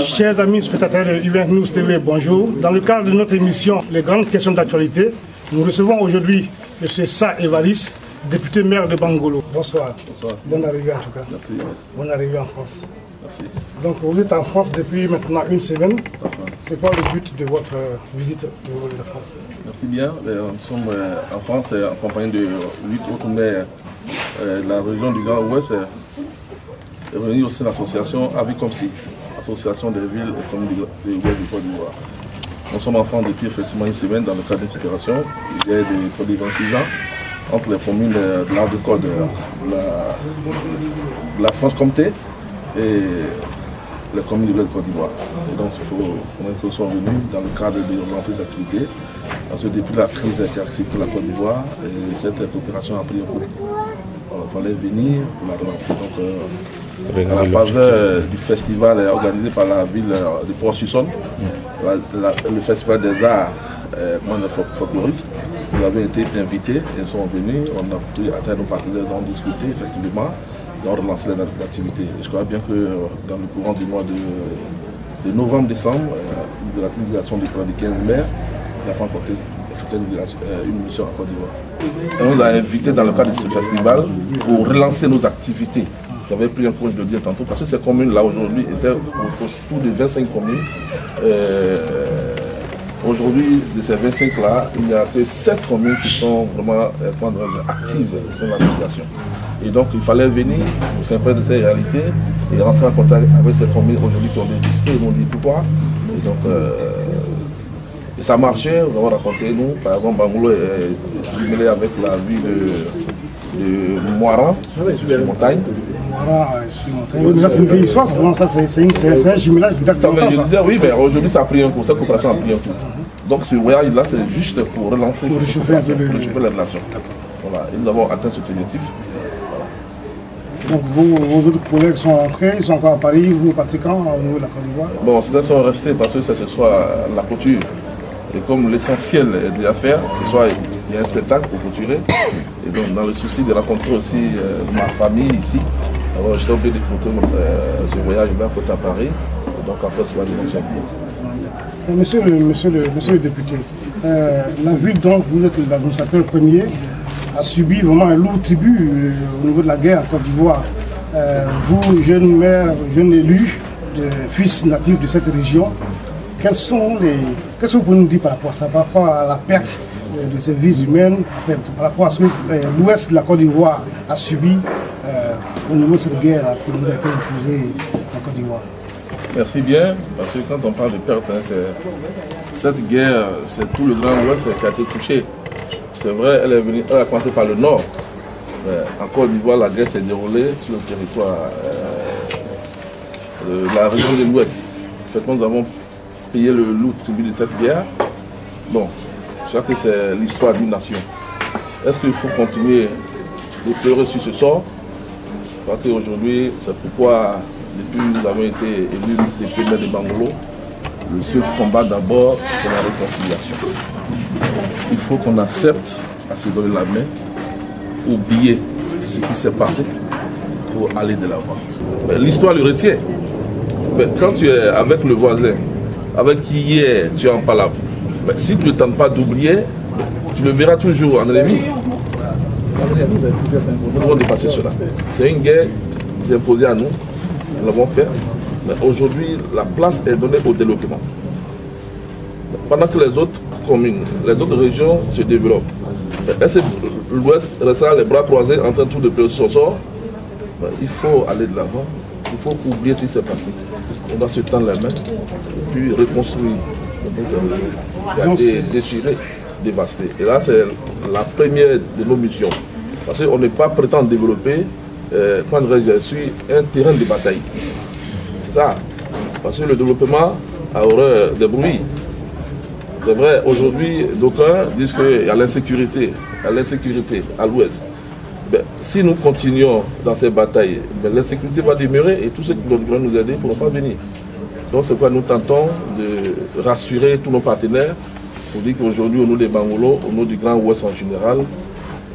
Chers amis spectateurs de UVN News TV, bonjour. Dans le cadre de notre émission Les grandes questions d'actualité, nous recevons aujourd'hui M. Sa Evariste, député maire de Bangolo. Bonsoir. Bonsoir. Bonne arrivée en tout cas. Merci. Bonne arrivée en France. Merci. Donc vous êtes en France depuis maintenant une semaine. C'est quoi le but de votre visite au niveau de la France? Merci bien. Nous sommes en France accompagnés de 8 autres maires de la région du Grand Ouest. Et venir aussi l'association Avicomsi, association des villes et communes du Côte d'Ivoire. Nous sommes en France depuis effectivement une semaine dans le cadre d'une coopération. Il y a des 26 ans entre les communes de l'Arc-de-Côte, de la Franche-Comté et les communes de Côte d'Ivoire. Et donc il faut que nous soyons venus dans le cadre de lancer ces activités. Parce que depuis la crise qui a pour la Côte d'Ivoire, cette coopération a pris un coup. Il fallait venir pour la relancer. Donc, à la faveur du festival organisé par la ville de Port-Suçonne, le festival des arts folkloriques, nous avons été invités, ils sont venus, on a pu atteindre nos partenaires, d'en discuter effectivement, d'en relancer l'activité. Je crois bien que dans le courant du mois de novembre-décembre, la publication du plan des 15 maires, la France a fait une mission en Côte d'Ivoire. On nous a invités dans le cadre de ce festival pour relancer nos activités. J'avais pris un cours, je le disais tantôt, parce que ces communes-là aujourd'hui étaient autour de 25 communes. Aujourd'hui, de ces 25-là, il n'y a que 7 communes qui sont vraiment actives au sein de l'association. Et donc, il fallait venir pour s'imprégner de ces réalités et rentrer en contact avec ces communes aujourd'hui qui ont existé et nous dit pourquoi. Et donc, et ça marchait, nous avons raconté, nous, par exemple, Bangolo est jumelé avec la ville de Moiran, sur montagne. C'est une vieille histoire, c'est un jumelage exactement. Je disais, oui, mais aujourd'hui ça a pris un coup, cette coopération a pris un coup. Donc ce voyage-là, c'est juste pour relancer, pour réchauffer les relations. Voilà, et nous avons atteint cet objectif. Voilà. Donc vos autres collègues sont rentrés, ils sont encore à Paris, vous partez quand au niveau de la Côte d'Ivoire? Bon, certains sont restés parce que c'est ce soir la clôture. Et comme l'essentiel est déjà fait, ce soir il y a un spectacle pour clôturer. Et donc dans le souci de rencontrer aussi ma famille ici, alors j'étais obligé de compter ce voyage-là côté à Paris, donc après sur la dimension. Monsieur le député, la ville dont vous êtes l'administrateur premier a subi vraiment un lourd tribut au niveau de la guerre en Côte d'Ivoire. Vous, jeune maire, jeune élu, fils natif de cette région, qu'est-ce que vous pouvez nous dire par rapport à ça, par rapport à la perte de ces vies humaines, par rapport à ce que l'ouest de la Côte d'Ivoire a subi au niveau de cette guerre qui nous a été imposée en Côte d'Ivoire? Merci bien, parce que quand on parle de perte, cette guerre, c'est tout le Grand Ouest qui a été touché. C'est vrai, elle a commencé par le nord. Mais en Côte d'Ivoire, la guerre s'est déroulée sur le territoire de la région de l'Ouest. En fait, nous avons payé le lourd tribut de cette guerre. Bon, je crois que c'est l'histoire d'une nation. Est-ce qu'il faut continuer de pleurer sur ce sort? Je crois qu'aujourd'hui, c'est pourquoi, depuis que nous avons été élus députés maires de Bangolo, le seul combat d'abord, c'est la réconciliation. Il faut qu'on accepte à se donner la main, oublier ce qui s'est passé pour aller de l'avant. L'histoire le retient. Mais quand tu es avec le voisin, avec qui hier tu es en palabre, si tu ne tentes pas d'oublier, tu le verras toujours en ennemi. Nous devons dépasser cela. C'est une guerre qui s'est imposée à nous, nous l'avons fait, mais aujourd'hui la place est donnée au développement. Pendant que les autres communes, les autres régions se développent, l'Ouest restera les bras croisés en train de tout de pleurer son sort. Il faut aller de l'avant, il faut oublier ce qui s'est passé. On doit se tendre la main, puis reconstruire qui a été déchiré, dévasté. Et là, c'est la première de nos missions. Parce qu'on n'est pas prétend développer, quand je suis un terrain de bataille. C'est ça. Parce que le développement a horreur des bruits. C'est vrai, aujourd'hui, d'aucuns disent qu'il y a l'insécurité à l'ouest. Si nous continuons dans ces batailles, l'insécurité va demeurer et tous ceux qui vont nous aider ne pourront pas venir. Donc c'est pourquoi nous tentons de rassurer tous nos partenaires pour dire qu'aujourd'hui, au nom des Bangolo, au nom du Grand Ouest en général,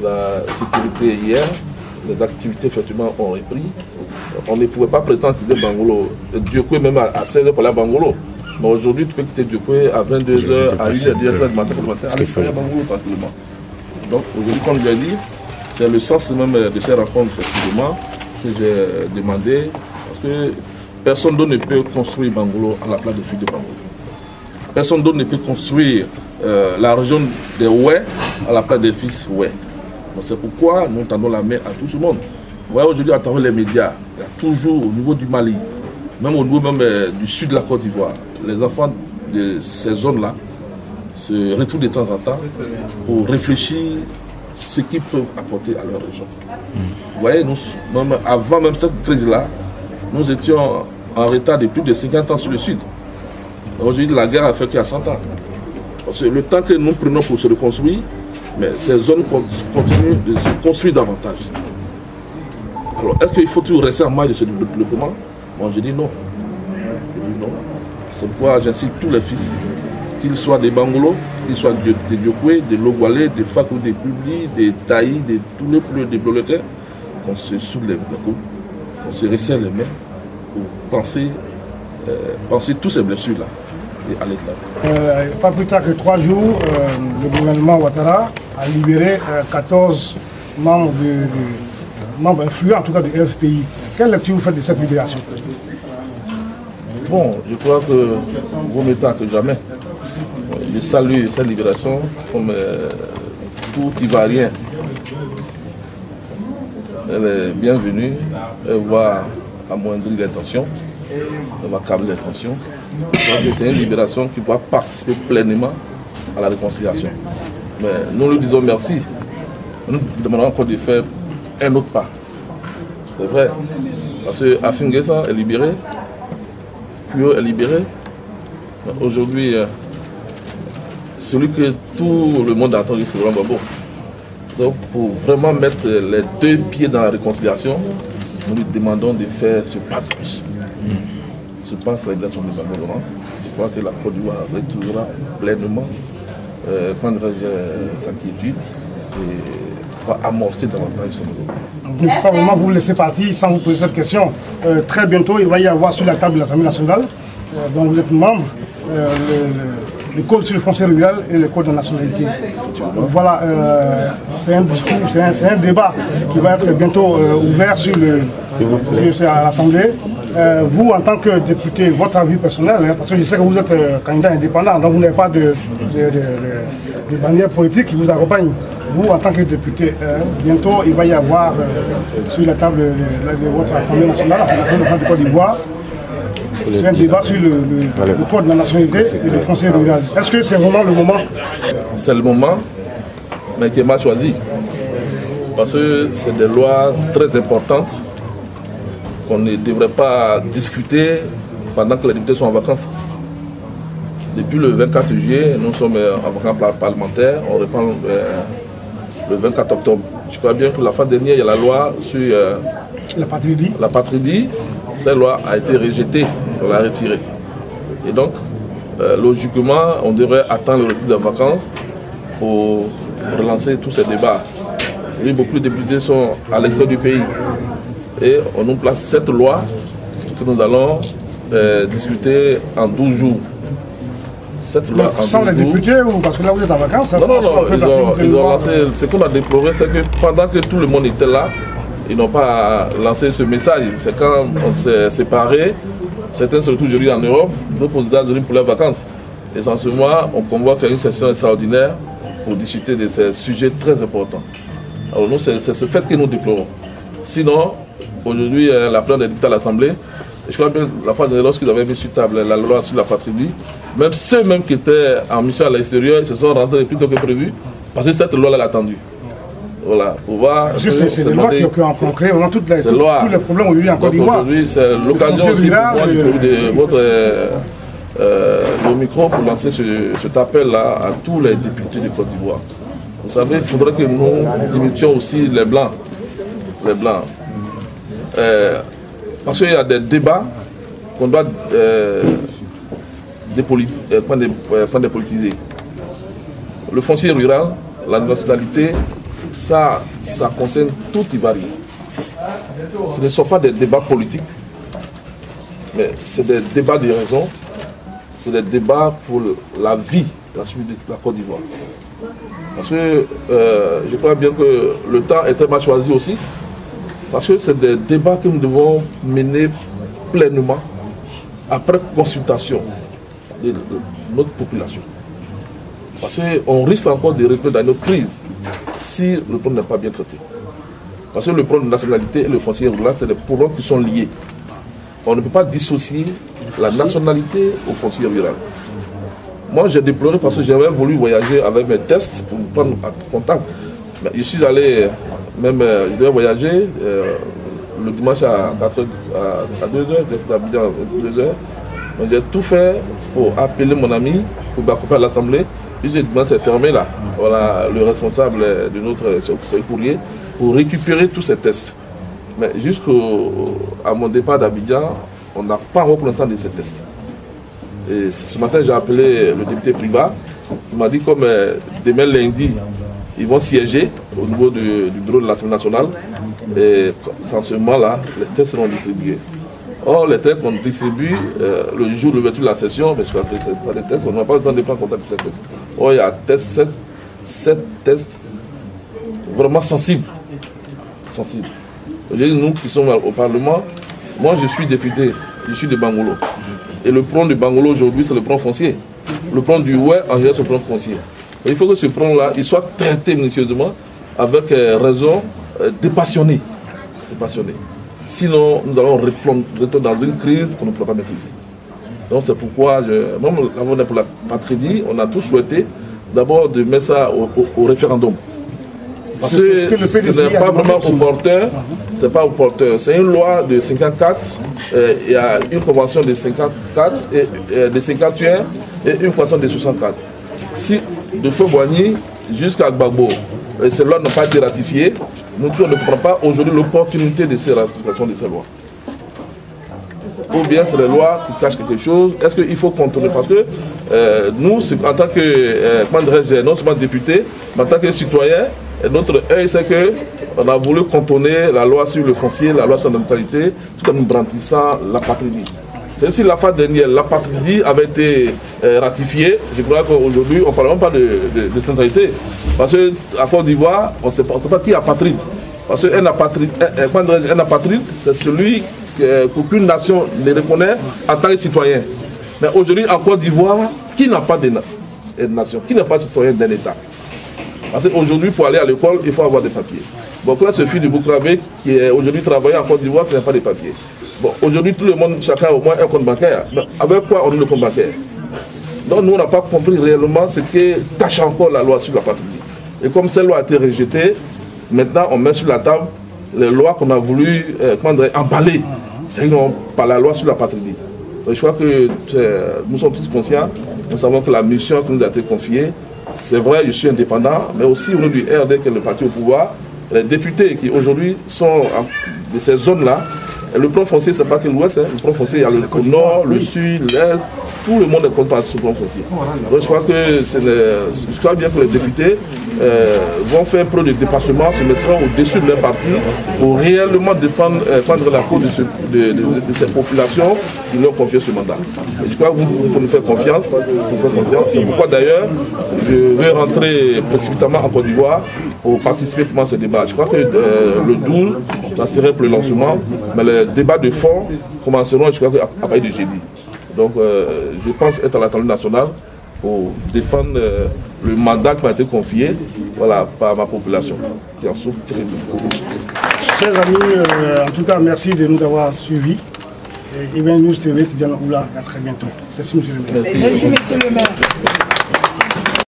la sécurité est hier les activités effectivement ont repris. On ne pouvait pas prétendre quitter Bangolo. Diokwe même à 16h pour aller à Bangolo. Mais aujourd'hui, tu peux quitter Diokwe à 22h, à 1h, 2h du matin, aller faire à Bangolo tranquillement. Donc aujourd'hui, comme je l'ai dit, c'est le sens même de ces rencontres effectivement que j'ai demandé. Parce que personne d'autre ne peut construire Bangolo à la place de Fuite de Bangolo. Personne d'autre ne peut construire la région des Oué à la place des fils Oué. C'est pourquoi nous tendons la main à tout ce monde. Vous voyez aujourd'hui à travers les médias, il y a toujours au niveau du Mali, même au niveau même, du sud de la Côte d'Ivoire, les enfants de ces zones-là se retrouvent de temps en temps pour réfléchir ce qu'ils peuvent apporter à leur région. Vous voyez, nous, même avant même cette crise-là, nous étions en retard de plus de 50 ans sur le sud. Aujourd'hui, la guerre a fait qu'il y a 100 ans. Parce que le temps que nous prenons pour se reconstruire, mais ces zones continuent de se construire davantage. Alors, est-ce qu'il faut toujours rester en marge de ce développement? Moi, je dis non. Je dis non. C'est pourquoi j'incite tous les fils, qu'ils soient des Bangolo, qu'ils soient des Diokwe, des Logwale, des Fakou, des Publi, des Taï, de tous les plus développés, qu'on se soulève les coudes, qu'on se resserre les mains pour penser tous ces blessures-là. Pas plus tard que 3 jours, le gouvernement Ouattara a libéré 14 membres influents, en tout cas du FPI. Quelle lecture vous faites de cette libération? Bon, je crois que, gros métal que jamais, je salue cette libération comme tout Ivoirien. Elle est bienvenue, elle va amoindrir l'intention, elle va câbler l'intention. C'est une libération qui va participer pleinement à la réconciliation. Mais nous lui disons merci. Nous demandons encore de faire un autre pas. C'est vrai. Parce que Afingessa est libéré, Puyo est libéré. Aujourd'hui, celui que tout le monde a entendu, c'est Laurent Gbagbo. Donc, pour vraiment mettre les 2 pieds dans la réconciliation, nous lui demandons de faire ce pas de plus. Je pense à la libération de Gbagbo. Je crois que la Côte d'Ivoire retrouvera pleinement sa quiétude et va amorcer davantage son développement. Je ne peux pas vraiment vous laisser partir sans vous poser cette question. Très bientôt, il va y avoir sur la table de l'Assemblée nationale, dont vous êtes membre, le code sur le foncier rural et le code de nationalité. Voilà, c'est un discours, c'est un débat qui va être bientôt ouvert à l'Assemblée. Vous, en tant que député, votre avis personnel, parce que je sais que vous êtes candidat indépendant, donc vous n'avez pas de bannière politique qui vous accompagne. Vous, en tant que député, bientôt il va y avoir sur la table de votre Assemblée nationale, la de Côte d'Ivoire, un débat sur le code de la nationalité et le foncier rural. Est-ce que c'est vraiment le moment? C'est le moment, mais qui est mal choisi. Parce que c'est des lois très importantes qu'on ne devrait pas discuter pendant que les députés sont en vacances. Depuis le 24 juillet, nous sommes en vacances parlementaires, on reprend le 24 octobre. Je crois bien que la fin dernière, il y a la loi sur la patrie. Cette loi a été rejetée, on l'a retirée. Et donc, logiquement, on devrait attendre le retour des vacances pour relancer tous ces débats. Oui, beaucoup de députés sont à l'extérieur du pays. Et on nous place cette loi que nous allons discuter en 12 jours. Cette loi sans les députés ou parce que là vous êtes en vacances? Non, ils ont lancé. Ce qu'on a déploré, c'est que pendant que tout le monde était là, ils n'ont pas lancé ce message. C'est quand on s'est séparés, certains se retrouvent aujourd'hui en Europe, d'autres aux États-Unis pour leurs vacances. Essentiellement, on convoque une session extraordinaire pour discuter de ces sujets très importants. Alors nous, c'est ce fait que nous déplorons. Sinon, aujourd'hui, la plainte des députés à l'Assemblée, je crois bien la fois dernière, lorsqu'ils avaient mis sur table la loi sur la patrie, même ceux même qui étaient en mission à l'extérieur, ils se sont rentrés plus tôt que prévu, parce que cette loi-là l'a attendu. Voilà, pour voir. Parce que c'est des lois qui ont créé vraiment tous les problèmes aujourd'hui en Côte d'Ivoire. Aujourd'hui, c'est l'occasion aussi de votre micro pour lancer cet appel-là à tous les députés de Côte d'Ivoire. Vous savez, il faudrait que nous imitions aussi les Blancs. Les Blancs. Parce qu'il y a des débats qu'on doit dépolitiser. Le foncier rural, la nationalité, ça concerne tout Ivoirien. ce ne sont pas des débats politiques, mais c'est des débats de raison, c'est des débats pour la vie, la suite de la Côte d'Ivoire. Parce que je crois bien que le temps est très mal choisi aussi, parce que c'est des débats que nous devons mener pleinement après consultation de notre population. Parce qu'on risque encore de rentrer dans une autre crise si le problème n'est pas bien traité. Parce que le problème de nationalité et le foncier rural, c'est des problèmes qui sont liés. On ne peut pas dissocier la nationalité au foncier rural. Moi, j'ai déploré parce que j'avais voulu voyager avec mes tests pour prendre contact. Mais je suis allé, même, je devais voyager le dimanche à 2h, j'étais habillé à 2h. J'ai tout fait pour appeler mon ami, pour m'accompagner à l'Assemblée. Puis j'ai demandé, c'est fermé là. Voilà le responsable de notre courrier pour récupérer tous ces tests. Mais jusqu'à mon départ d'Abidjan, on n'a pas encore pour l'instant de ces tests. Et ce matin, j'ai appelé le député Privat. Il m'a dit comme demain lundi, ils vont siéger au niveau du bureau de l'Assemblée nationale. Et sans ce moment-là, les tests seront distribués. Or, les tests qu'on distribue le jour de l'ouverture de la session, mais je crois que ce n'est pas des tests, on n'a pas le temps de prendre contact avec ces tests. Or, il y a 7 tests vraiment sensibles. Nous qui sommes au Parlement, moi je suis député, je suis de Bangolo. Et le plan de Bangolo aujourd'hui, c'est le plan foncier. Le plan du Ouai, en général, c'est le plan foncier. Et il faut que ce plan-là, il soit traité minutieusement avec raison dépassionné. Sinon, nous allons retourner dans une crise qu'on ne pourra pas maîtriser. Donc c'est pourquoi, même pour la patrie, on a tous souhaité d'abord de mettre ça au référendum. Parce que ce n'est pas vraiment opportun. C'est pas opportun. C'est une loi de 54. Il y a une convention de 54 de 51 et une convention de 64. Si de Feu-Boigny jusqu'à Gbagbo, ces lois n'ont pas été ratifiées, nous ne comprenons pas aujourd'hui l'opportunité de ces ratifications de ces lois. Ou bien c'est les lois qui cachent quelque chose. Est-ce qu'il faut contourner? Parce que nous, en tant que non seulement députés, mais en tant que citoyens, notre œil, c'est qu'on a voulu contourner la loi sur le foncier, la loi sur la neutralité, tout en nous brandissant la patrie. C'est si la fois dernière, la patrie avait été ratifiée, je crois qu'aujourd'hui, on ne parle même pas de centralité. Parce qu'à Côte d'Ivoire, on ne sait pas qui est apatride. Parce qu'un apatride, c'est celui qu'aucune nation ne reconnaît en tant que citoyen. Mais aujourd'hui, en Côte d'Ivoire, qui n'a pas de nation, qui n'est pas citoyen d'un État? Parce qu'aujourd'hui, pour aller à l'école, il faut avoir des papiers. Bon, là, ce fils de Boukrabé qui est aujourd'hui travaillé en Côte d'Ivoire, qui n'a pas de papiers. Bon, aujourd'hui, tout le monde, chacun a au moins un compte bancaire. Mais avec quoi on a le compte bancaire? Donc, nous, on n'a pas compris réellement ce que cache encore la loi sur la patrie. Et comme cette loi a été rejetée, maintenant, on met sur la table les lois qu'on a voulu emballer par la loi sur la patrie. Donc, je crois que nous sommes tous conscients, nous savons que la mission qui nous a été confiée, c'est vrai, je suis indépendant, mais aussi au niveau du RD, qui est le parti au pouvoir, les députés qui aujourd'hui sont de ces zones-là. Le plan foncier, ce n'est pas que l'Ouest, le plan foncier, il y a le Nord, le Sud, l'Est, tout le monde est contre ce plan foncier. Donc je crois bien que les députés vont faire preuve de dépassement, se mettront au-dessus de leur parti pour réellement défendre la cause de ces populations qui leur confient ce mandat. Et je crois que vous pouvez nous faire confiance. C'est pourquoi d'ailleurs, je vais rentrer précipitamment en Côte d'Ivoire pour participer à ce débat. Je crois que le 12, ça serait pour le lancement, mais les débats de fond commenceront, je crois, à partir de jeudi. Donc, je pense être à l'Assemblée nationale pour défendre le mandat qui m'a été confié par ma population, qui en souffre très beaucoup. Chers amis, en tout cas, merci de nous avoir suivis. Et Even News TV, Tidiane Oula, à très bientôt. Merci, monsieur le maire. Merci, monsieur le maire.